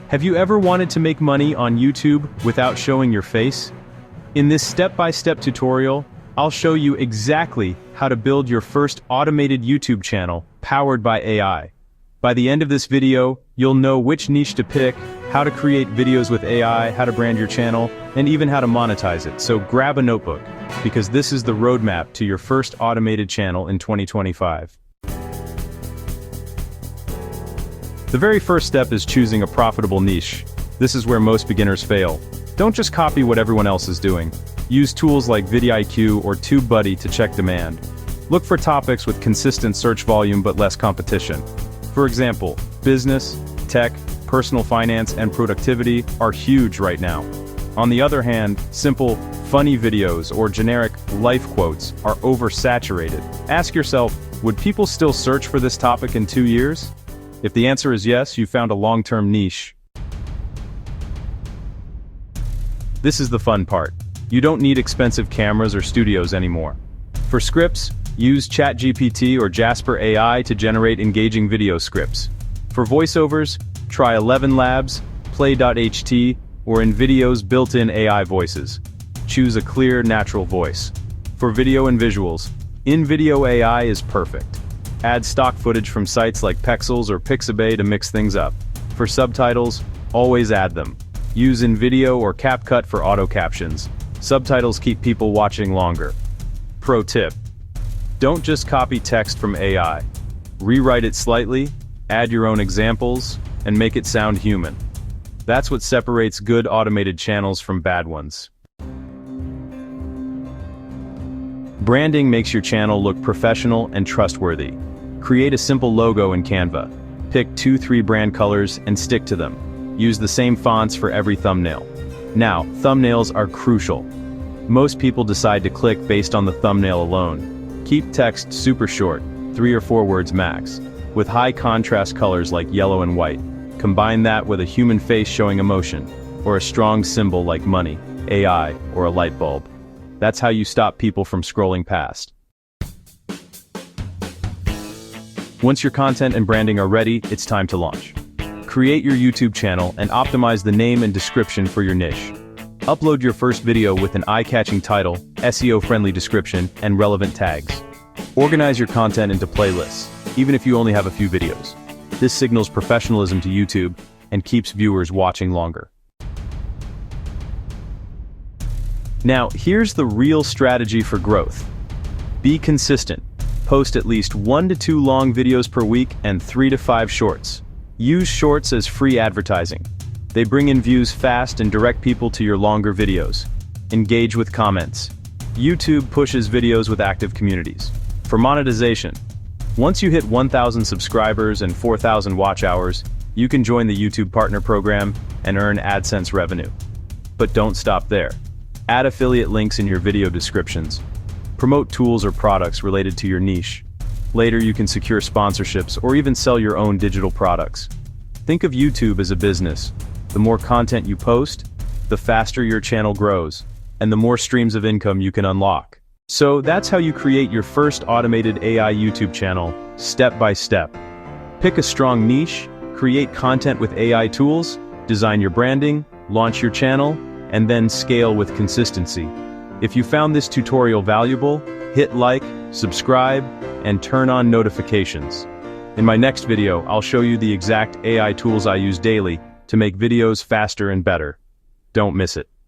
Have you ever wanted to make money on YouTube without showing your face? In this step-by-step tutorial, I'll show you exactly how to build your first automated YouTube channel powered by AI. By the end of this video, you'll know which niche to pick, how to create videos with AI, how to brand your channel, and even how to monetize it. So grab a notebook, because this is the roadmap to your first automated channel in 2025. The very first step is choosing a profitable niche. This is where most beginners fail. Don't just copy what everyone else is doing. Use tools like vidIQ or TubeBuddy to check demand. Look for topics with consistent search volume but less competition. For example, business, tech, personal finance, and productivity are huge right now. On the other hand, simple, funny videos or generic life quotes are oversaturated. Ask yourself, would people still search for this topic in 2 years? If the answer is yes, you found a long-term niche. This is the fun part. You don't need expensive cameras or studios anymore. For scripts, use ChatGPT or Jasper AI to generate engaging video scripts. For voiceovers, try 11 Labs, Play.ht, or InVideo's built-in AI voices. Choose a clear, natural voice. For video and visuals, InVideo AI is perfect. Add stock footage from sites like Pexels or Pixabay to mix things up. For subtitles, always add them. Use InVideo or CapCut for auto captions. Subtitles keep people watching longer. Pro tip: don't just copy text from AI. Rewrite it slightly, add your own examples, and make it sound human. That's what separates good automated channels from bad ones. Branding makes your channel look professional and trustworthy. Create a simple logo in Canva. Pick 2-3 brand colors and stick to them. Use the same fonts for every thumbnail. Now, thumbnails are crucial. Most people decide to click based on the thumbnail alone. Keep text super short, 3 or 4 words max, with high contrast colors like yellow and white. Combine that with a human face showing emotion, or a strong symbol like money, AI, or a light bulb. That's how you stop people from scrolling past. Once your content and branding are ready, it's time to launch. Create your YouTube channel and optimize the name and description for your niche. Upload your first video with an eye-catching title, SEO-friendly description, and relevant tags. Organize your content into playlists, even if you only have a few videos. This signals professionalism to YouTube and keeps viewers watching longer. Now, here's the real strategy for growth. Be consistent. Post at least 1 to 2 long videos per week and 3 to 5 shorts. Use shorts as free advertising. They bring in views fast and direct people to your longer videos. Engage with comments. YouTube pushes videos with active communities. For monetization, once you hit 1,000 subscribers and 4,000 watch hours, you can join the YouTube Partner Program and earn AdSense revenue. But don't stop there. Add affiliate links in your video descriptions. Promote tools or products related to your niche. Later, you can secure sponsorships or even sell your own digital products. Think of YouTube as a business. The more content you post, the faster your channel grows, and the more streams of income you can unlock. So that's how you create your first automated AI YouTube channel, step by step. Pick a strong niche, create content with AI tools, design your branding, launch your channel, and then scale with consistency. If you found this tutorial valuable, hit like, subscribe, and turn on notifications. In my next video, I'll show you the exact AI tools I use daily to make videos faster and better. Don't miss it.